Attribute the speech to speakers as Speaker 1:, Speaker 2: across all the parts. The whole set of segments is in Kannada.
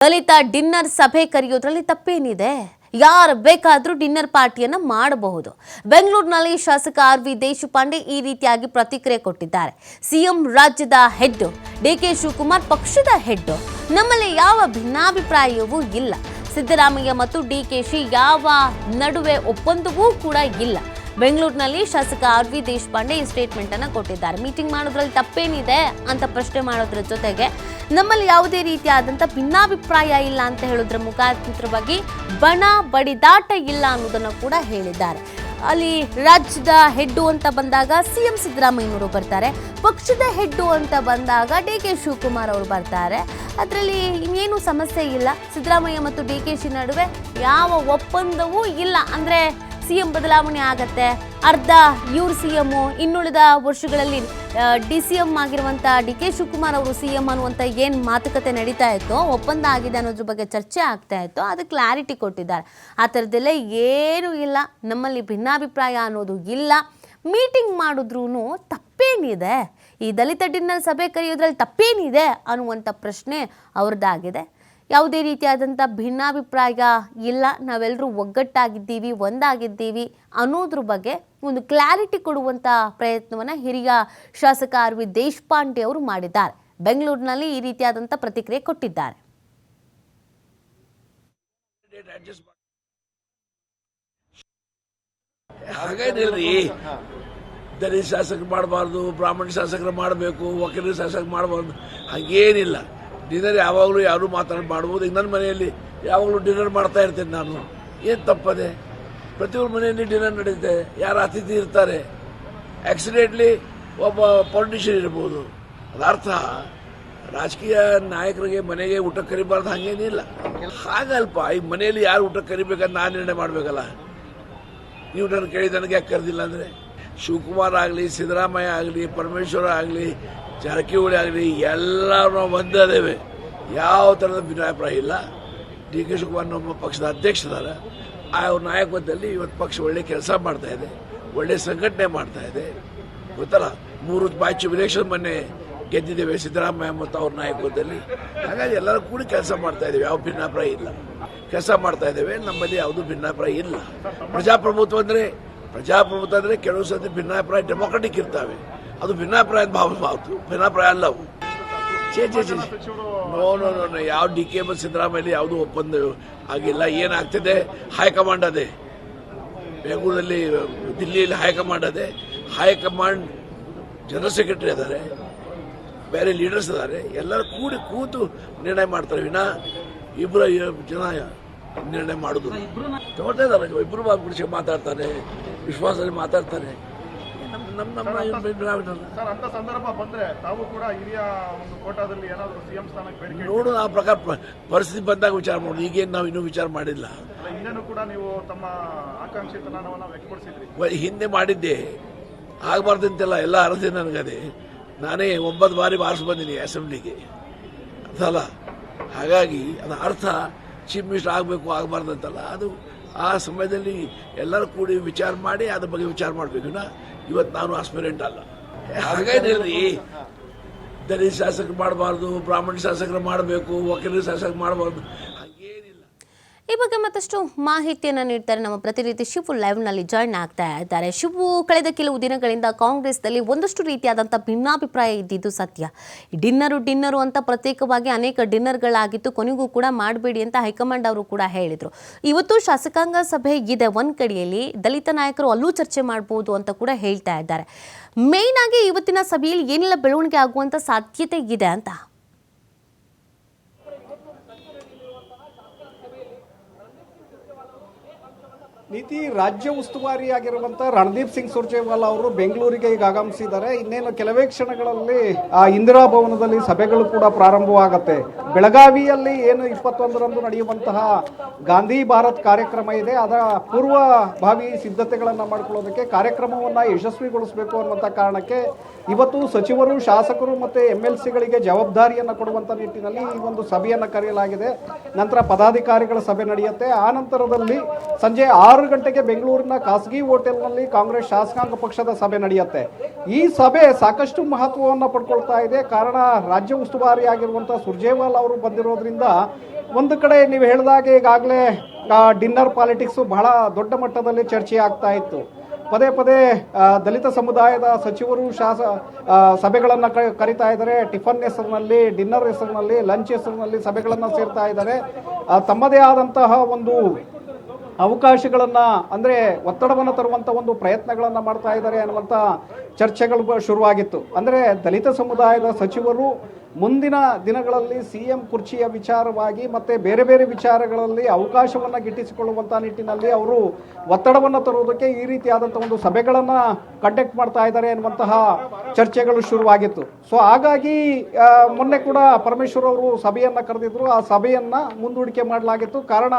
Speaker 1: ದಲಿತ ಡಿನ್ನರ್ ಸಭೆ ಕರೆಯೋದ್ರಲ್ಲಿ ತಪ್ಪೇನಿದೆ? ಯಾರು ಬೇಕಾದರೂ ಡಿನ್ನರ್ ಪಾರ್ಟಿಯನ್ನ ಮಾಡಬಹುದು. ಬೆಂಗಳೂರಿನಲ್ಲಿ ಶಾಸಕ ಆರ್.ವಿ. ದೇಶಪಾಂಡೆ ಈ ರೀತಿಯಾಗಿ ಪ್ರತಿಕ್ರಿಯೆ ಕೊಟ್ಟಿದ್ದಾರೆ. ಸಿಎಂ ರಾಜ್ಯದ ಹೆಡ್, ಡಿಕೆ ಶಿವಕುಮಾರ್ ಪಕ್ಷದ ಹೆಡ್. ನಮ್ಮಲ್ಲಿ ಯಾವ ಭಿನ್ನಾಭಿಪ್ರಾಯವೂ ಇಲ್ಲ. ಸಿದ್ದರಾಮಯ್ಯ ಮತ್ತು ಡಿಕೆಶಿ ಯಾವ ನಡುವೆ ಒಪ್ಪಂದವೂ ಕೂಡ ಇಲ್ಲ. ಬೆಂಗಳೂರಿನಲ್ಲಿ ಶಾಸಕ ಆರ್.ವಿ. ದೇಶಪಾಂಡೆ ಈ ಸ್ಟೇಟ್ಮೆಂಟ್ ಅನ್ನು ಕೊಟ್ಟಿದ್ದಾರೆ. ಮೀಟಿಂಗ್ ಮಾಡೋದ್ರಲ್ಲಿ ತಪ್ಪೇನಿದೆ ಅಂತ ಪ್ರಶ್ನೆ ಮಾಡೋದ್ರ ಜೊತೆಗೆ ನಮ್ಮಲ್ಲಿ ಯಾವುದೇ ರೀತಿಯಾದಂಥ ಭಿನ್ನಾಭಿಪ್ರಾಯ ಇಲ್ಲ ಅಂತ ಹೇಳೋದ್ರ ಮುಖಾಂತರವಾಗಿ ಬಣ ಬಡಿದಾಟ ಇಲ್ಲ ಅನ್ನೋದನ್ನು ಕೂಡ ಹೇಳಿದ್ದಾರೆ. ಅಲ್ಲಿ ರಾಜ್ಯದ ಹೆಡ್ಡು ಅಂತ ಬಂದಾಗ ಸಿಎಂ ಸಿದ್ದರಾಮಯ್ಯನವರು ಬರ್ತಾರೆ, ಪಕ್ಷದ ಹೆಡ್ಡು ಅಂತ ಬಂದಾಗ ಡಿಕೆ ಶಿವಕುಮಾರ್ ಅವರು ಬರ್ತಾರೆ. ಅದರಲ್ಲಿ ಇನ್ನೇನು ಸಮಸ್ಯೆ ಇಲ್ಲ. ಸಿದ್ದರಾಮಯ್ಯ ಮತ್ತು ಡಿಕೆಶಿ ನಡುವೆ ಯಾವ ಒಪ್ಪಂದವೂ ಇಲ್ಲ. ಅಂದರೆ ಸಿಎಂ ಬದಲಾವಣೆ ಆಗತ್ತೆ, ಅರ್ಧ ಇವ್ರು ಸಿಎಂ, ಇನ್ನುಳಿದ ವರ್ಷಗಳಲ್ಲಿ DCM ಆಗಿರುವಂಥ ಡಿಕೆ ಶಿವಕುಮಾರ್ ಅವರು ಸಿಎಂ ಅನ್ನುವಂಥ ಏನು ಮಾತುಕತೆ ನಡೀತಾ ಇತ್ತೋ, ಒಪ್ಪಂದ ಆಗಿದೆ ಅನ್ನೋದ್ರ ಬಗ್ಗೆ ಚರ್ಚೆ ಆಗ್ತಾ ಇತ್ತು, ಅದು ಕ್ಲಾರಿಟಿ ಕೊಟ್ಟಿದ್ದಾರೆ. ಆ ಥರದ್ದೆಲ್ಲ ಏನೂ ಇಲ್ಲ. ನಮ್ಮಲ್ಲಿ ಭಿನ್ನಾಭಿಪ್ರಾಯ ಅನ್ನೋದು ಇಲ್ಲ. ಮೀಟಿಂಗ್ ಮಾಡಿದ್ರೂ ತಪ್ಪೇನಿದೆ? ಈ ದಲಿತ ಡಿನ್ನರ್ ಸಭೆ ಕರೆಯೋದ್ರಲ್ಲಿ ತಪ್ಪೇನಿದೆ ಅನ್ನುವಂಥ ಪ್ರಶ್ನೆ ಅವ್ರದ್ದಾಗಿದೆ. ಯಾವುದೇ ರೀತಿಯಾದಂಥ ಭಿನ್ನಾಭಿಪ್ರಾಯ ಇಲ್ಲ. ನಾವೆಲ್ಲರೂ ಒಗ್ಗಟ್ಟಾಗಿದ್ದೀವಿ, ಒಂದಾಗಿದ್ದೀವಿ ಅನ್ನೋದ್ರ ಬಗ್ಗೆ ಒಂದು ಕ್ಲಾರಿಟಿ ಕೊಡುವಂಥ ಪ್ರಯತ್ನವನ್ನು ಹಿರಿಯ ಶಾಸಕ ಆರ್.ವಿ. ದೇಶಪಾಂಡೆ ಅವರು ಮಾಡಿದ್ದಾರೆ. ಬೆಂಗಳೂರಿನಲ್ಲಿ ಈ ರೀತಿಯಾದಂಥ ಪ್ರತಿಕ್ರಿಯೆ ಕೊಟ್ಟಿದ್ದಾರೆ.
Speaker 2: ದಲಿತ ಶಾಸಕರು ಮಾಡಬಾರ್ದು, ಬ್ರಾಹ್ಮಣ ಶಾಸಕರು ಮಾಡಬೇಕು, ವಕೀಲರ ಶಾಸಕರು ಮಾಡಬಾರ್ದು, ಹಾಗೇನಿಲ್ಲ. ಡಿನ್ನರ್ ಯಾವಾಗಲೂ ಯಾರು ಮಾಡ್ಬೋದು. ಈಗ ನನ್ನ ಮನೆಯಲ್ಲಿ ಯಾವಾಗಲೂ ಡಿನ್ನರ್ ಮಾಡ್ತಾ ಇರ್ತೇನೆ ನಾನು. ಏನು ತಪ್ಪದೆ? ಪ್ರತಿಯೊಬ್ಬರ ಮನೆಯಲ್ಲಿ ಡಿನ್ನರ್ ನಡೀತೆ. ಯಾರು ಅತಿಥಿ ಇರ್ತಾರೆ. ಆಕ್ಸಿಡೆಂಟ್ಲಿ ಒಬ್ಬ ಪೊಲಿಟಿಷಿಯನ್ ಇರ್ಬೋದು. ಅದರ್ಥ ರಾಜಕೀಯ ನಾಯಕರಿಗೆ ಮನೆಗೆ ಊಟ ಕರಿಬಾರ್ದು ಹಾಗೇನಿಲ್ಲ. ಹಾಗಲ್ಪ ಈ ಮನೆಯಲ್ಲಿ ಯಾರು ಊಟ ಕರಿಬೇಕಂತ ನಾನು ನಿರ್ಣಯ ಮಾಡಬೇಕಲ್ಲ. ನೀವು ನನ್ನ ಕೇಳಿ ನನಗೆ ಯಾಕೆ ಕರೆದಿಲ್ಲ ಅಂದರೆ, ಶಿವಕುಮಾರ್ ಆಗಲಿ, ಸಿದ್ದರಾಮಯ್ಯ ಆಗಲಿ, ಪರಮೇಶ್ವರ ಆಗಲಿ, ಜಾರಕಿಹೊಳಿ ಆಗಲಿ, ಎಲ್ಲರೂ ಒಂದೇವೆ. ಯಾವ ಥರದ ಭಿನ್ನಾಭಿಪ್ರಾಯ ಇಲ್ಲ. ಡಿ.ಕೆ. ಶಿವಕುಮಾರ್ ನಮ್ಮ ಪಕ್ಷದ ಅಧ್ಯಕ್ಷರಾದ ಅವ್ರ ನಾಯಕತ್ವದಲ್ಲಿ ಇವತ್ತು ಪಕ್ಷ ಒಳ್ಳೆ ಕೆಲಸ ಮಾಡ್ತಾ ಇದೆ, ಒಳ್ಳೆ ಸಂಘಟನೆ ಮಾಡ್ತಾ ಇದೆ. ಗೊತ್ತಲ್ಲ, 3 ಬ್ಯಾಚ್ ಇಲೆಕ್ಷನ್ ಮೊನ್ನೆ ಗೆದ್ದಿದ್ದೇವೆ ಸಿದ್ದರಾಮಯ್ಯ ಮತ್ತು ಅವ್ರ ನಾಯಕತ್ವದಲ್ಲಿ. ಹಾಗಾಗಿ ಎಲ್ಲರೂ ಕೂಡಿ ಕೆಲಸ ಮಾಡ್ತಾ ಇದ್ದೇವೆ. ಯಾವ ಭಿನ್ನಾಭಿಪ್ರಾಯ ಇಲ್ಲ, ಕೆಲಸ ಮಾಡ್ತಾ ಇದ್ದೇವೆ. ನಮ್ಮಲ್ಲಿ ಯಾವುದೂ ಭಿನ್ನಾಭಿಪ್ರಾಯ ಇಲ್ಲ. ಪ್ರಜಾಪ್ರಭುತ್ವ ಅಂದರೆ ಕೆಲವು ಸತಿ ಭಿನ್ನಾಭಿಪ್ರಾಯ ಡೆಮೊಕ್ರೆಟಿಕ್ ಇರ್ತವೆ. ಅದು ಭಿನ್ನಾಭಿಪ್ರಾಯ ಭಿನ್ನಾಭಿಪ್ರಾಯ ಅಲ್ಲವು. ನೋ ಯಾವ ಡಿ.ಕೆ. ಮತ್ತು ಸಿದ್ದರಾಮಯ್ಯ ಯಾವುದೂ ಒಪ್ಪಂದ ಆಗಿಲ್ಲ. ಏನಾಗ್ತಿದೆ, ಹೈಕಮಾಂಡ್ ಅದೇ. ಬೆಂಗಳೂರಲ್ಲಿ, ದಿಲ್ಲಿಯಲ್ಲಿ ಹೈಕಮಾಂಡ್ ಅದೇ. ಹೈಕಮಾಂಡ್ ಜನರಲ್ ಸೆಕ್ರೆಟರಿ ಇದ್ದಾರೆ, ಬೇರೆ ಲೀಡರ್ಸ್ ಇದ್ದಾರೆ. ಎಲ್ಲರೂ ಕೂತು ನಿರ್ಣಯ ಮಾಡ್ತಾರೆ. ವಿನಾ ಇಬ್ಬರು ಜನ ನಿರ್ಣಯ ಮಾಡೋದು ತಗೊಳ್ತಾ ಇದ್ದಾರೆ. ಇಬ್ಬರು ಬಿಡಿಸಿ ಮಾತಾಡ್ತಾರೆ, ವಿಶ್ವಾಸದಲ್ಲಿ ಮಾತಾಡ್ತಾರೆ. ನೋಡು, ಆ ಪ್ರಕಾರ ಪರಿಸ್ಥಿತಿ ಬಂದಾಗ ವಿಚಾರ ಮಾಡೋದು. ಈಗೇನು ನಾವು ಇನ್ನೂ ವಿಚಾರ ಮಾಡಿಲ್ಲ. ಹಿಂದೆ ಮಾಡಿದ್ದೆ, ಆಗಬಾರ್ದಂತೆಲ್ಲ ಎಲ್ಲ ಅರ್ಧೆ ನನಗದೆ. ನಾನೇ 9 ಬಾರಿ ಬಾರಿಸಿ ಬಂದೀನಿ ಅಸೆಂಬ್ಲಿಗೆ, ಅದಲ್ಲ. ಹಾಗಾಗಿ ಅದರ ಅರ್ಥ ಚೀಫ್ ಮಿನಿಸ್ಟರ್ ಆಗಬೇಕು ಆಗಬಾರ್ದಂತಲ್ಲ. ಅದು ಆ ಸಮಯದಲ್ಲಿ ಎಲ್ಲರೂ ಕೂಡಿ ವಿಚಾರ ಮಾಡಿ ಅದ್ರ ಬಗ್ಗೆ ವಿಚಾರ ಮಾಡಬೇಕು. ಇವತ್ತು ನಾನು ಆಸ್ಪಿರೆಂಟ್ ಅಲ್ಲ. ಹಾಗೇನಿಲ್ರಿ, ದಲಿತ ಶಾಸಕರು ಮಾಡಬಾರ್ದು, ಬ್ರಾಹ್ಮಣ ಶಾಸಕರು ಮಾಡಬೇಕು, ವಕೀಲರ ಶಾಸಕರು ಮಾಡಬಾರ್ದು, ಹಾಗೇನಿಲ್ಲ.
Speaker 1: ಈ ಬಗ್ಗೆ ಮತ್ತಷ್ಟು ಮಾಹಿತಿಯನ್ನು ನೀಡ್ತಾರೆ ನಮ್ಮ ಪ್ರತಿನಿಧಿ ಶಿವು. ಲೈವ್ನಲ್ಲಿ ಜಾಯ್ನ್ ಆಗ್ತಾ ಇದ್ದಾರೆ. ಶಿವು, ಕಳೆದ ಕೆಲವು ದಿನಗಳಿಂದ ಕಾಂಗ್ರೆಸ್ನಲ್ಲಿ ಒಂದಷ್ಟು ರೀತಿಯಾದಂಥ ಭಿನ್ನಾಭಿಪ್ರಾಯ ಇದ್ದಿದ್ದು ಸತ್ಯ. ಡಿನ್ನರು ಅಂತ ಪ್ರತ್ಯೇಕವಾಗಿ ಅನೇಕ ಡಿನ್ನರ್ಗಳಾಗಿತ್ತು. ಕೊನೆಗೂ ಕೂಡ ಮಾಡಬೇಡಿ ಅಂತ ಹೈಕಮಾಂಡ್ ಅವರು ಕೂಡ ಹೇಳಿದರು. ಇವತ್ತು ಶಾಸಕಾಂಗ ಸಭೆ ಇದೆ ಒಂದು ಕಡೆಯಲ್ಲಿ, ದಲಿತ ನಾಯಕರು ಅಲ್ಲೂ ಚರ್ಚೆ ಮಾಡ್ಬೋದು ಅಂತ ಕೂಡ ಹೇಳ್ತಾ ಇದ್ದಾರೆ. ಮೇಯ್ನ್ ಆಗಿ ಇವತ್ತಿನ ಸಭೆಯಲ್ಲಿ ಏನೆಲ್ಲ ಬೆಳವಣಿಗೆ ಆಗುವಂಥ ಸಾಧ್ಯತೆ ಇದೆ ಅಂತ?
Speaker 3: ನೀತಿ ರಾಜ್ಯ ಉಸ್ತುವಾರಿಯಾಗಿರುವಂಥ ರಣದೀಪ್ ಸಿಂಗ್ ಸುರ್ಜೇವಾಲಾ ಅವರು ಬೆಂಗಳೂರಿಗೆ ಈಗ ಆಗಮಿಸಿದ್ದಾರೆ. ಇನ್ನೇನು ಕೆಲವೇ ಕ್ಷಣಗಳಲ್ಲಿ ಇಂದಿರಾ ಭವನದಲ್ಲಿ ಸಭೆಗಳು ಕೂಡ ಪ್ರಾರಂಭವಾಗುತ್ತೆ. ಬೆಳಗಾವಿಯಲ್ಲಿ ಏನು 21ರಂದು ನಡೆಯುವಂತಹ ಗಾಂಧಿ ಭಾರತ್ ಕಾರ್ಯಕ್ರಮ ಇದೆ, ಅದರ ಪೂರ್ವಭಾವಿ ಸಿದ್ಧತೆಗಳನ್ನು ಮಾಡಿಕೊಳ್ಳೋದಕ್ಕೆ ಕಾರ್ಯಕ್ರಮವನ್ನು ಯಶಸ್ವಿಗೊಳಿಸಬೇಕು ಅನ್ನುವಂಥ ಕಾರಣಕ್ಕೆ ಇವತ್ತು ಸಚಿವರು, ಶಾಸಕರು ಮತ್ತು MLCಗಳಿಗೆ ಜವಾಬ್ದಾರಿಯನ್ನು ಕೊಡುವಂಥ ನಿಟ್ಟಿನಲ್ಲಿ ಈ ಒಂದು ಸಭೆಯನ್ನು ಕರೆಯಲಾಗಿದೆ. ನಂತರ ಪದಾಧಿಕಾರಿಗಳ ಸಭೆ ನಡೆಯುತ್ತೆ. ಆ ನಂತರದಲ್ಲಿ ಸಂಜೆ 6 ಗಂಟೆಗೆ ಬೆಂಗಳೂರಿನ ಖಾಸಗಿ ಹೋಟೆಲ್ನಲ್ಲಿ ಕಾಂಗ್ರೆಸ್ ಶಾಸಕಾಂಗ ಪಕ್ಷದ ಸಭೆ ನಡೆಯುತ್ತೆ. ಈ ಸಭೆ ಸಾಕಷ್ಟು ಮಹತ್ವವನ್ನು ಪಡ್ಕೊಳ್ತಾ ಇದೆ. ಕಾರಣ ರಾಜ್ಯ ಉಸ್ತುವಾರಿಯಾಗಿರುವಂಥ ಸುರ್ಜೇವಾಲಾ ಅವರು ಬಂದಿರೋದ್ರಿಂದ ಒಂದು ಕಡೆ ನೀವು ಹೇಳಿದಾಗೆ ಈಗಾಗಲೇ ಡಿನ್ನರ್ ಪಾಲಿಟಿಕ್ಸು ಬಹಳ ದೊಡ್ಡ ಮಟ್ಟದಲ್ಲಿ ಚರ್ಚೆ ಆಗ್ತಾ ಇತ್ತು. ಪದೇ ಪದೇ ದಲಿತ ಸಮುದಾಯದ ಸಚಿವರು ಸಭೆಗಳನ್ನು ಕರಿತಾ ಇದ್ದಾರೆ. ಟಿಫನ್ ಹೆಸರಿನಲ್ಲಿ, ಡಿನ್ನರ್ ಹೆಸರಿನಲ್ಲಿ, ಲಂಚ್ ಹೆಸರಿನಲ್ಲಿ ಸಭೆಗಳನ್ನು ಸೇರ್ತಾ ಇದ್ದಾರೆ. ತಮ್ಮದೇ ಆದಂತಹ ಒಂದು ಅವಕಾಶಗಳನ್ನು ಅಂದರೆ ಒತ್ತಡವನ್ನು ತರುವಂಥ ಒಂದು ಪ್ರಯತ್ನಗಳನ್ನು ಮಾಡ್ತಾ ಇದ್ದಾರೆ ಅನ್ನುವಂಥ ಚರ್ಚೆಗಳು ಶುರುವಾಗಿತ್ತು. ಅಂದರೆ ದಲಿತ ಸಮುದಾಯದ ಸಚಿವರು ಮುಂದಿನ ದಿನಗಳಲ್ಲಿ CM ಕುರ್ಚಿಯ ವಿಚಾರವಾಗಿ ಮತ್ತು ಬೇರೆ ಬೇರೆ ವಿಚಾರಗಳಲ್ಲಿ ಅವಕಾಶವನ್ನು ಗಿಟ್ಟಿಸಿಕೊಳ್ಳುವಂಥ ನಿಟ್ಟಿನಲ್ಲಿ ಅವರು ಒತ್ತಡವನ್ನು ತರುವುದಕ್ಕೆ ಈ ರೀತಿಯಾದಂಥ ಒಂದು ಸಭೆಗಳನ್ನು ಕಂಡಕ್ಟ್ ಮಾಡ್ತಾ ಇದ್ದಾರೆ ಎನ್ನುವಂತಹ ಚರ್ಚೆಗಳು ಶುರುವಾಗಿತ್ತು. ಸೊ ಹಾಗಾಗಿ ಮೊನ್ನೆ ಕೂಡ ಪರಮೇಶ್ವರ್ ಅವರು ಸಭೆಯನ್ನು ಕರೆದಿದ್ರು. ಆ ಸಭೆಯನ್ನು ಮುಂದೂಡಿಕೆ ಮಾಡಲಾಗಿತ್ತು. ಕಾರಣ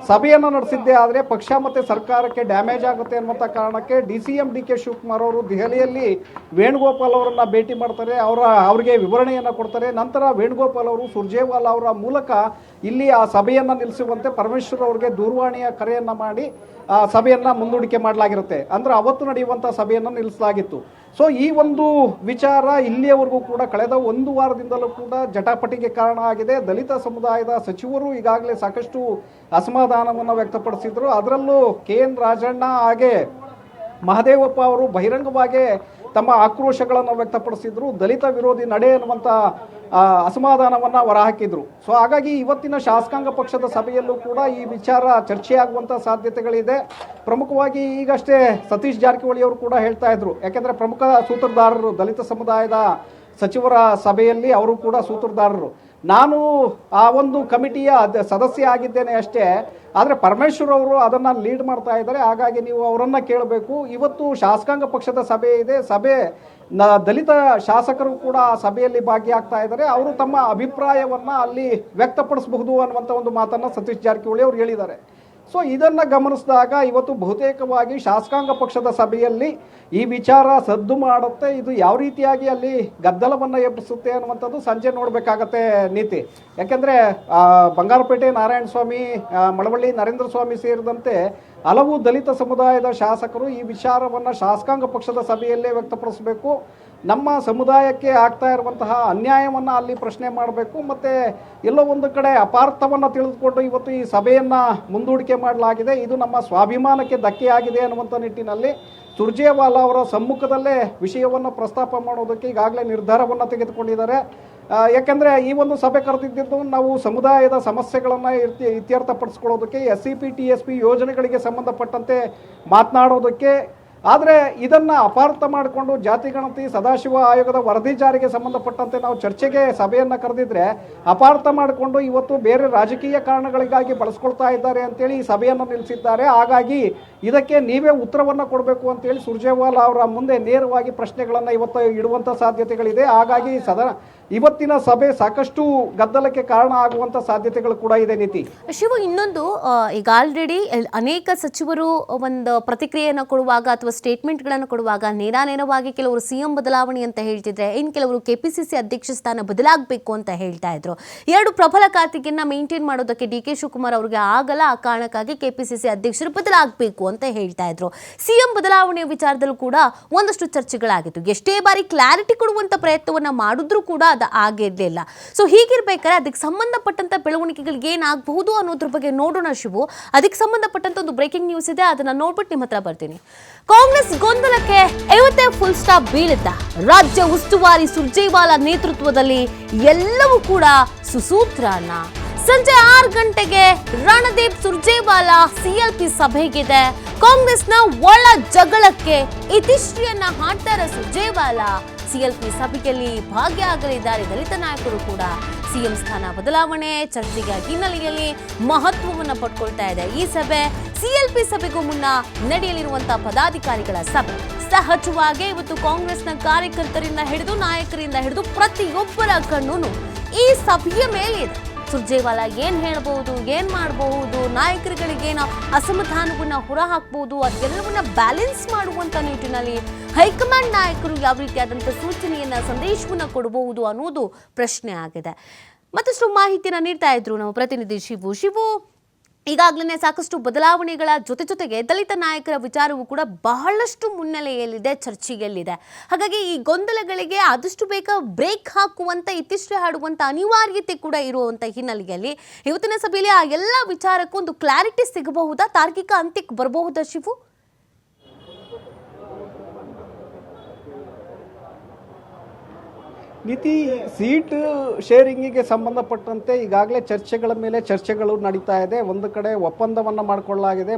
Speaker 3: ಸಭೆಯನ್ನು ನಡೆಸಿದ್ದೇ ಆದರೆ ಪಕ್ಷ ಮತ್ತು ಸರ್ಕಾರಕ್ಕೆ ಡ್ಯಾಮೇಜ್ ಆಗುತ್ತೆ ಅನ್ನುವಂಥ ಕಾರಣಕ್ಕೆ DCM DK ಶಿವಕುಮಾರ್ ಅವರು ದೆಹಲಿಯಲ್ಲಿ ವೇಣುಗೋಪಾಲ್ ಅವರನ್ನು ಭೇಟಿ ಮಾಡ್ತಾರೆ. ಅವರಿಗೆ ವಿವರಣೆಯನ್ನು ಕೊಡ್ತಾರೆ. ನಂತರ ವೇಣುಗೋಪಾಲ್ ಅವರು ಸುರ್ಜೇವಾಲಾ ಅವರ ಮೂಲಕ ಇಲ್ಲಿ ಆ ಸಭೆಯನ್ನು ನಿಲ್ಲಿಸುವಂತೆ ಪರಮೇಶ್ವರ್ ಅವರಿಗೆ ದೂರವಾಣಿಯ ಕರೆಯನ್ನು ಮಾಡಿ ಆ ಸಭೆಯನ್ನು ಮುಂದೂಡಿಕೆ ಮಾಡಲಾಗಿರುತ್ತೆ. ಅಂದರೆ ಅವತ್ತು ನಡೆಯುವಂಥ ಸಭೆಯನ್ನು ನಿಲ್ಲಿಸಲಾಗಿತ್ತು. ಸೊ ಈ ಒಂದು ವಿಚಾರ ಇಲ್ಲಿಯವರೆಗೂ ಕೂಡ ಕಳೆದ ಒಂದು ವಾರದಿಂದಲೂ ಕೂಡ ಜಟಾಪಟಿಗೆ ಕಾರಣ ಆಗಿದೆ. ದಲಿತ ಸಮುದಾಯದ ಸಚಿವರು ಈಗಾಗಲೇ ಸಾಕಷ್ಟು ಅಸಮಾಧಾನವನ್ನು ವ್ಯಕ್ತಪಡಿಸಿದರು. ಅದರಲ್ಲೂ KN ರಾಜಣ್ಣ ಹಾಗೆ ಮಹದೇವಪ್ಪ ಅವರು ಬಹಿರಂಗವಾಗಿ ತಮ್ಮ ಆಕ್ರೋಶಗಳನ್ನು ವ್ಯಕ್ತಪಡಿಸಿದ್ರು. ದಲಿತ ವಿರೋಧಿ ನಡೆ ಅನ್ನುವಂಥ ಅಸಮಾಧಾನವನ್ನು ಹೊರಹಾಕಿದ್ರು. ಸೊ ಹಾಗಾಗಿ ಇವತ್ತಿನ ಶಾಸಕಾಂಗ ಪಕ್ಷದ ಸಭೆಯಲ್ಲೂ ಕೂಡ ಈ ವಿಚಾರ ಚರ್ಚೆಯಾಗುವಂಥ ಸಾಧ್ಯತೆಗಳಿದೆ. ಪ್ರಮುಖವಾಗಿ ಈಗಷ್ಟೇ ಸತೀಶ್ ಜಾರಕಿಹೊಳಿ ಅವರು ಕೂಡ ಹೇಳ್ತಾ ಇದ್ರು. ಯಾಕೆಂದರೆ ಪ್ರಮುಖ ಸೂತ್ರಧಾರರು ದಲಿತ ಸಮುದಾಯದ ಸಚಿವರ ಸಭೆಯಲ್ಲಿ ಅವರು ಕೂಡ ಸೂತ್ರಧಾರರು. ನಾನು ಆ ಒಂದು ಕಮಿಟಿಯ ಸದಸ್ಯ ಆಗಿದ್ದೇನೆ ಅಷ್ಟೇ, ಆದರೆ ಪರಮೇಶ್ವರ್ ಅವರು ಅದನ್ನು ಲೀಡ್ ಮಾಡ್ತಾ ಇದ್ದಾರೆ. ಹಾಗಾಗಿ ನೀವು ಅವರನ್ನು ಕೇಳಬೇಕು. ಇವತ್ತು ಶಾಸಕಾಂಗ ಪಕ್ಷದ ಸಭೆ ಇದೆ. ದಲಿತ ಶಾಸಕರು ಕೂಡ ಆ ಸಭೆಯಲ್ಲಿ ಭಾಗಿಯಾಗ್ತಾ ಇದ್ದಾರೆ. ಅವರು ತಮ್ಮ ಅಭಿಪ್ರಾಯವನ್ನು ಅಲ್ಲಿ ವ್ಯಕ್ತಪಡಿಸಬಹುದು ಅನ್ನುವಂಥ ಒಂದು ಮಾತನ್ನು ಸತೀಶ್ ಜಾರಕಿಹೊಳಿ ಅವರು ಹೇಳಿದ್ದಾರೆ. ಸೊ ಇದನ್ನು ಗಮನಿಸಿದಾಗ ಇವತ್ತು ಬಹುತೇಕವಾಗಿ ಶಾಸಕಾಂಗ ಪಕ್ಷದ ಸಭೆಯಲ್ಲಿ ಈ ವಿಚಾರ ಸದ್ದು ಮಾಡುತ್ತೆ. ಇದು ಯಾವ ರೀತಿಯಾಗಿ ಅಲ್ಲಿ ಗದ್ದಲವನ್ನು ಎಬ್ಬಿಸುತ್ತೆ ಅನ್ನುವಂಥದ್ದು ಸಂಜೆ ನೋಡಬೇಕಾಗತ್ತೆ ನೀತಿ. ಯಾಕೆಂದರೆ ಬಂಗಾರಪೇಟೆ ನಾರಾಯಣ ಸ್ವಾಮಿ, ಮಳವಳ್ಳಿ ನರೇಂದ್ರ ಸ್ವಾಮಿ ಸೇರಿದಂತೆ ಹಲವು ದಲಿತ ಸಮುದಾಯದ ಶಾಸಕರು ಈ ವಿಚಾರವನ್ನು ಶಾಸಕಾಂಗ ಪಕ್ಷದ ಸಭೆಯಲ್ಲೇ ವ್ಯಕ್ತಪಡಿಸಬೇಕು. ನಮ್ಮ ಸಮುದಾಯಕ್ಕೆ ಆಗ್ತಾ ಇರುವಂತಹ ಅನ್ಯಾಯವನ್ನು ಅಲ್ಲಿ ಪ್ರಶ್ನೆ ಮಾಡಬೇಕು. ಮತ್ತು ಎಲ್ಲೋ ಒಂದು ಕಡೆ ಅಪಾರ್ಥವನ್ನು ತಿಳಿದುಕೊಂಡು ಇವತ್ತು ಈ ಸಭೆಯನ್ನು ಮುಂದೂಡಿಕೆ ಮಾಡಲಾಗಿದೆ. ಇದು ನಮ್ಮ ಸ್ವಾಭಿಮಾನಕ್ಕೆ ಧಕ್ಕೆಯಾಗಿದೆ ಅನ್ನುವಂಥ ನಿಟ್ಟಿನಲ್ಲಿ ಸುರ್ಜೇವಾಲಾ ಅವರ ಸಮ್ಮುಖದಲ್ಲೇ ವಿಷಯವನ್ನು ಪ್ರಸ್ತಾಪ ಮಾಡೋದಕ್ಕೆ ಈಗಾಗಲೇ ನಿರ್ಧಾರವನ್ನು ತೆಗೆದುಕೊಂಡಿದ್ದಾರೆ. ಯಾಕೆಂದರೆ ಈ ಒಂದು ಸಭೆ ಕರೆದಿದ್ದು ನಾವು ಸಮುದಾಯದ ಸಮಸ್ಯೆಗಳನ್ನು ಇತ್ಯರ್ಥಪಡಿಸ್ಕೊಳ್ಳೋದಕ್ಕೆ SCP TSP ಯೋಜನೆಗಳಿಗೆ ಸಂಬಂಧಪಟ್ಟಂತೆ ಮಾತನಾಡೋದಕ್ಕೆ. ಆದರೆ ಇದನ್ನು ಅಪಾರ್ಥ ಮಾಡಿಕೊಂಡು ಜಾತಿ ಗಣತಿ ಸದಾಶಿವ ಆಯೋಗದ ವರದಿ ಜಾರಿಗೆ ಸಂಬಂಧಪಟ್ಟಂತೆ ನಾವು ಚರ್ಚೆಗೆ ಸಭೆಯನ್ನು ಕರೆದಿದ್ರೆ ಅಪಾರ್ಥ ಮಾಡಿಕೊಂಡು ಇವತ್ತು ಬೇರೆ ರಾಜಕೀಯ ಕಾರಣಗಳಿಗಾಗಿ ಬಳಸ್ಕೊಳ್ತಾ ಇದ್ದಾರೆ ಅಂತೇಳಿ ಈ ಸಭೆಯನ್ನು ನಿಲ್ಲಿಸಿದ್ದಾರೆ. ಹಾಗಾಗಿ ಇದಕ್ಕೆ ನೀವೇ ಉತ್ತರವನ್ನು ಕೊಡಬೇಕು ಅಂತೇಳಿ ಸುರ್ಜೇವಾಲಾ ಅವರ ಮುಂದೆ ನೇರವಾಗಿ ಪ್ರಶ್ನೆಗಳನ್ನು ಇವತ್ತು ಇಡುವಂಥ ಸಾಧ್ಯತೆಗಳಿದೆ. ಹಾಗಾಗಿ ಇವತ್ತಿನ ಸಭೆ ಸಾಕಷ್ಟು ಗದ್ದಲಕ್ಕೆ ಕಾರಣ ಆಗುವಂಥ ಸಾಧ್ಯತೆಗಳು ಕೂಡ ಇದೆ ನೀತಿ.
Speaker 1: ಶಿವ, ಇನ್ನೊಂದು ಈಗ ಆಲ್ರೆಡಿ ಅನೇಕ ಸಚಿವರು ಒಂದು ಪ್ರತಿಕ್ರಿಯೆಯನ್ನು ಕೊಡುವಾಗ ಅಥವಾ ಸ್ಟೇಟ್ಮೆಂಟ್ಗಳನ್ನು ಕೊಡುವಾಗ ನೇರವಾಗಿ ಕೆಲವರು CM ಬದಲಾವಣೆ ಅಂತ ಹೇಳ್ತಿದ್ರೆ, ಇನ್ನು ಕೆಲವರು KPCC ಅಧ್ಯಕ್ಷ ಸ್ಥಾನ ಬದಲಾಗಬೇಕು ಅಂತ ಹೇಳ್ತಾ ಇದ್ರು. ಎರಡು ಪ್ರಬಲ ಖಾತೆಯನ್ನು ಮೇಂಟೈನ್ ಮಾಡೋದಕ್ಕೆ DK ಶಿವಕುಮಾರ್ ಅವರಿಗೆ ಆಗಲ್ಲ. ಆ ಕಾರಣಕ್ಕಾಗಿ KPCC ಅಧ್ಯಕ್ಷರು ಬದಲಾಗಬೇಕು ಅಂತ ಹೇಳ್ತಾ ಇದ್ರು. CM ಬದಲಾವಣೆಯ ವಿಚಾರದಲ್ಲೂ ಕೂಡ ಒಂದಷ್ಟು ಚರ್ಚೆಗಳಾಗಿತ್ತು. ಎಷ್ಟೇ ಬಾರಿ ಕ್ಲಾರಿಟಿ ಕೊಡುವಂತ ಪ್ರಯತ್ನವನ್ನ ಮಾಡಿದ್ರೂ ಕೂಡ ಅದು ಆಗಿರಲಿಲ್ಲ. ಸೊ ಹೀಗಿರ್ಬೇಕಾದ್ರೆ ಅದಕ್ಕೆ ಸಂಬಂಧಪಟ್ಟಂತ ಬೆಳವಣಿಗೆಗಳಿಗೆ ಏನಾಗಬಹುದು ಅನ್ನೋದ್ರ ಬಗ್ಗೆ ನೋಡೋಣ ಶಿವು. ಅದಕ್ಕೆ ಸಂಬಂಧಪಟ್ಟಂತ ಒಂದು ಬ್ರೇಕಿಂಗ್ ನ್ಯೂಸ್ ಇದೆ, ಅದನ್ನ ನೋಡ್ಬಿಟ್ಟು ನಿಮ್ಮ ಹತ್ರ ಬರ್ತೀನಿ. ಕಾಂಗ್ರೆಸ್ ಗೊಂದಲಕ್ಕೆ ಇವತ್ತೇ ಫುಲ್ ಸ್ಟಾಪ್ ಬೀಳಿದ್ದ. ರಾಜ್ಯ ಉಸ್ತುವಾರಿ ಸುರ್ಜೇವಾಲಾ ನೇತೃತ್ವದಲ್ಲಿ ಎಲ್ಲವೂ ಕೂಡ ಸುಸೂತ್ರನ. ಸಂಜೆ 6 ಗಂಟೆಗೆ ರಣದೀಪ್ ಸುರ್ಜೇವಾಲಾ CLP ಸಭೆಗಿದೆ. ಕಾಂಗ್ರೆಸ್ನ ಒಳ ಜಗಳಕ್ಕೆ ಇತಿಶ್ರೀಯನ್ನ ಹಾಡ್ತಾರೆ ಸುರ್ಜೇವಾಲಾ. CLP ಸಭೆಯಲ್ಲಿ ಭಾಗಿಯಾಗಲಿದ್ದಾರೆ ದಲಿತ ನಾಯಕರು ಕೂಡ. CM ಸ್ಥಾನ ಬದಲಾವಣೆ ಚರ್ಚೆಗೆ ಹಿನ್ನೆಲೆಯಲ್ಲಿ ಮಹತ್ವವನ್ನು ಪಡ್ಕೊಳ್ತಾ ಇದೆ ಈ ಸಭೆ. CLP ಸಭೆಗೂ ಮುನ್ನ ನಡೆಯಲಿರುವಂತಹ ಪದಾಧಿಕಾರಿಗಳ ಸಭೆ. ಸಹಜವಾಗಿ ಇವತ್ತು ಕಾಂಗ್ರೆಸ್ನ ಕಾರ್ಯಕರ್ತರಿಂದ ಹಿಡಿದು ನಾಯಕರಿಂದ ಹಿಡಿದು ಪ್ರತಿಯೊಬ್ಬರ ಕಣ್ಣು ಈ ಸಭೆಯ ಮೇಲಿದೆ. ಸುರ್ಜೇವಾಲಾ ಏನ್ ಹೇಳಬಹುದು, ಏನ್ ಮಾಡಬಹುದು, ನಾಯಕರುಗಳಿಗೇನು ಅಸಮಾಧಾನವನ್ನ ಹೊರಹಾಕಬಹುದು, ಅದೆಲ್ಲವನ್ನ ಬ್ಯಾಲೆನ್ಸ್ ಮಾಡುವಂತ ನಿಟ್ಟಿನಲ್ಲಿ ಹೈಕಮಾಂಡ್ ನಾಯಕರು ಯಾವ ರೀತಿಯಾದಂಥ ಸೂಚನೆಯನ್ನ ಸಂದೇಶವನ್ನ ಕೊಡಬಹುದು ಅನ್ನೋದು ಪ್ರಶ್ನೆ ಆಗಿದೆ. ಮತ್ತಷ್ಟು ಮಾಹಿತಿನ ನೀಡ್ತಾ ಇದ್ರು ನಮ್ಮ ಪ್ರತಿನಿಧಿ ಶಿವು. ಈಗಾಗಲೇ ಸಾಕಷ್ಟು ಬದಲಾವಣೆಗಳ ಜೊತೆಗೆ ದಲಿತ ನಾಯಕರ ವಿಚಾರವೂ ಕೂಡ ಬಹಳಷ್ಟು ಮುನ್ನೆಲೆಯಲ್ಲಿದೆ, ಚರ್ಚೆಯಲ್ಲಿದೆ. ಹಾಗಾಗಿ ಈ ಗೊಂದಲಗಳಿಗೆ ಆದಷ್ಟು ಬೇಗ ಬ್ರೇಕ್ ಹಾಕುವಂತ, ಇತಿಶ್ರೀ ಹಾಡುವಂತ ಅನಿವಾರ್ಯತೆ ಕೂಡ ಇರುವಂತ ಹಿನ್ನೆಲೆಯಲ್ಲಿ ಇವತ್ತಿನ ಸಭೆಯಲ್ಲಿ ಆ ಎಲ್ಲ ವಿಚಾರಕ್ಕೂ ಒಂದು ಕ್ಲಾರಿಟಿ ಸಿಗಬಹುದಾ, ತಾರ್ಕಿಕ ಅಂತ್ಯಕ್ಕೆ ಬರಬಹುದಾ ಶಿವು?
Speaker 3: ನೀತಿ ಸೀಟ್ ಶೇರಿಂಗಿಗೆ ಸಂಬಂಧಪಟ್ಟಂತೆ ಈಗಾಗಲೇ ಚರ್ಚೆಗಳ ಮೇಲೆ ಚರ್ಚೆಗಳು ನಡೀತಾ ಇದೆ. ಒಂದು ಕಡೆ ಒಪ್ಪಂದವನ್ನು ಮಾಡಿಕೊಳ್ಳಲಾಗಿದೆ.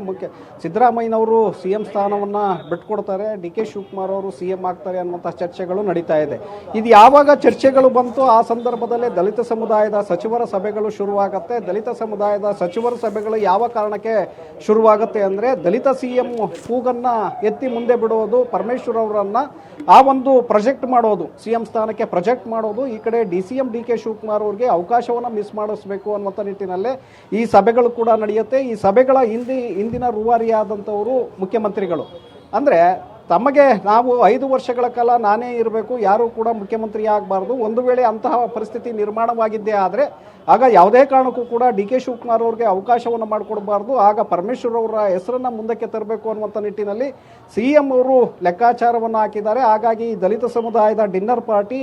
Speaker 3: ಸಿದ್ದರಾಮಯ್ಯನವರು ಸಿ ಎಂ ಸ್ಥಾನವನ್ನು ಬಿಟ್ಕೊಡ್ತಾರೆ, ಡಿ ಕೆ ಶಿವಕುಮಾರ್ ಅವರು ಸಿ ಎಂ ಆಗ್ತಾರೆ ಅನ್ನುವಂಥ ಚರ್ಚೆಗಳು ನಡೀತಾ ಇದೆ. ಇದು ಯಾವಾಗ ಚರ್ಚೆಗಳು ಬಂತು ಆ ಸಂದರ್ಭದಲ್ಲೇ ದಲಿತ ಸಮುದಾಯದ ಸಚಿವರ ಸಭೆಗಳು ಶುರುವಾಗುತ್ತೆ. ದಲಿತ ಸಮುದಾಯದ ಸಚಿವರ ಸಭೆಗಳು ಯಾವ ಕಾರಣಕ್ಕೆ ಶುರುವಾಗುತ್ತೆ ಅಂದರೆ, ದಲಿತ ಸಿ ಎಂ ಕೂಗನ್ನು ಎತ್ತಿ ಮುಂದೆ ಬಿಡೋದು, ಪರಮೇಶ್ವರ್ ಅವರನ್ನು ಆ ಒಂದು ಪ್ರೊಜೆಕ್ಟ್ ಮಾಡೋದು, ಸಿ ಎಂ ಸ್ಥಾನಕ್ಕೆ ಪ್ರೊಜೆಕ್ಟ್ ಮಾಡೋದು, ಈ ಕಡೆ D C M D K Shivakumar ಅವರಿಗೆ ಅವಕಾಶವನ್ನು ಮಿಸ್ ಮಾಡಿಸ್ಬೇಕು ಅನ್ನುವಂಥ ನಿಟ್ಟಿನಲ್ಲೇ ಈ ಸಭೆಗಳು ಕೂಡ ನಡೆಯುತ್ತೆ. ಈ ಸಭೆಗಳ ಹಿಂದಿನ ರೂವಾರಿಯಾದಂಥವರು ಮುಖ್ಯಮಂತ್ರಿಗಳು. ಅಂದರೆ ತಮಗೆ ನಾವು 5 ವರ್ಷಗಳ ಕಾಲ ನಾನೇ ಇರಬೇಕು, ಯಾರೂ ಕೂಡ ಮುಖ್ಯಮಂತ್ರಿ ಆಗಬಾರ್ದು, ಒಂದು ವೇಳೆ ಅಂತಹ ಪರಿಸ್ಥಿತಿ ನಿರ್ಮಾಣವಾಗಿದ್ದೇ ಆದರೆ ಆಗ ಯಾವುದೇ ಕಾರಣಕ್ಕೂ ಕೂಡ ಡಿ ಕೆ ಶಿವಕುಮಾರ್ ಅವ್ರಿಗೆ ಅವಕಾಶವನ್ನು ಮಾಡಿಕೊಡಬಾರ್ದು, ಆಗ ಪರಮೇಶ್ವರ್ ಅವರ ಹೆಸರನ್ನು ಮುಂದಕ್ಕೆ ತರಬೇಕು ಅನ್ನುವಂಥ ನಿಟ್ಟಿನಲ್ಲಿ ಸಿ ಎಂ ಅವರು ಲೆಕ್ಕಾಚಾರವನ್ನು ಹಾಕಿದ್ದಾರೆ. ಹಾಗಾಗಿ ದಲಿತ ಸಮುದಾಯದ ಡಿನ್ನರ್ ಪಾರ್ಟಿ,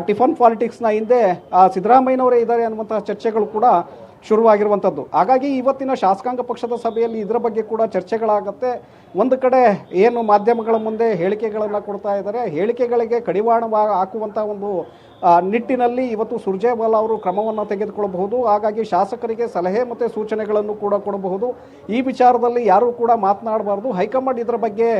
Speaker 3: ಟಿಫನ್ ಪಾಲಿಟಿಕ್ಸ್ನ ಹಿಂದೆ ಸಿದ್ದರಾಮಯ್ಯನವರೇ ಇದ್ದಾರೆ ಅನ್ನುವಂಥ ಚರ್ಚೆಗಳು ಕೂಡ ಶುರುವಾಗಿರುವಂಥದ್ದು. ಹಾಗಾಗಿ ಇವತ್ತಿನ ಶಾಸಕಾಂಗ ಪಕ್ಷದ ಸಭೆಯಲ್ಲಿ ಇದರ ಬಗ್ಗೆ ಕೂಡ ಚರ್ಚೆಗಳಾಗುತ್ತೆ. ಒಂದು ಕಡೆ ಏನು ಮಾಧ್ಯಮಗಳ ಮುಂದೆ ಹೇಳಿಕೆಗಳನ್ನು ಕೊಡ್ತಾ ಇದ್ದಾರೆ, ಹೇಳಿಕೆಗಳಿಗೆ ಕಡಿವಾಣ ಹಾಕುವಂಥ ಒಂದು ನಿಟ್ಟಿನಲ್ಲಿ ಇವತ್ತು ಸುರ್ಜೇವಾಲಾ ಅವರು ಕ್ರಮವನ್ನು ತೆಗೆದುಕೊಳ್ಳಬಹುದು. ಹಾಗಾಗಿ ಶಾಸಕರಿಗೆ ಸಲಹೆ ಮತ್ತು ಸೂಚನೆಗಳನ್ನು ಕೂಡ ಕೊಡಬಹುದು. ಈ ವಿಚಾರದಲ್ಲಿ ಯಾರೂ ಕೂಡ ಮಾತನಾಡಬಾರ್ದು, ಹೈಕಮಾಂಡ್ ಇದರ ಬಗ್ಗೆ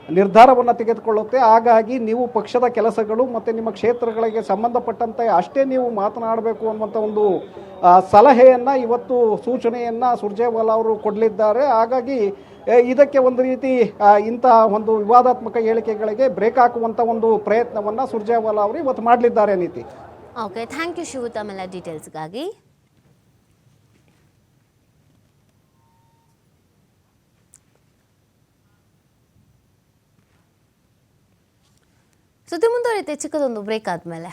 Speaker 3: ನಿರ್ಧಾರವನ್ನು ತೆಗೆದುಕೊಳ್ಳುತ್ತೆ. ಹಾಗಾಗಿ ನೀವು ಪಕ್ಷದ ಕೆಲಸಗಳು ಮತ್ತು ನಿಮ್ಮ ಕ್ಷೇತ್ರಗಳಿಗೆ ಸಂಬಂಧಪಟ್ಟಂತೆ ಅಷ್ಟೇ ನೀವು ಮಾತನಾಡಬೇಕು ಅನ್ನುವಂಥ ಒಂದು ಸಲಹೆಯನ್ನು, ಇವತ್ತು ಸೂಚನೆಯನ್ನು ಸುರ್ಜೇವಾಲಾ ಅವರು ಕೊಡಲಿದ್ದಾರೆ. ಹಾಗಾಗಿ ಇದಕ್ಕೆ ಒಂದು ರೀತಿ ಇಂತಹ ಒಂದು ವಿವಾದಾತ್ಮಕ ಹೇಳಿಕೆಗಳಿಗೆ ಬ್ರೇಕ್ ಹಾಕುವಂಥ ಒಂದು ಪ್ರಯತ್ನವನ್ನು ಸುರ್ಜೇವಾಲಾ ಅವರು ಇವತ್ತು ಮಾಡಲಿದ್ದಾರೆ. ನೀತಿ
Speaker 1: ಓಕೆ, ಥ್ಯಾಂಕ್ ಯು ಶಿವು ತಮ್ಮೆಲ್ಲ ಡೀಟೇಲ್ಸ್ಗಾಗಿ. ಸುದ್ದಿ ಮುಂದುವರಿಯುತ್ತೆ ಚಿಕ್ಕದೊಂದು ಬ್ರೇಕ್ ಆದಮೇಲೆ.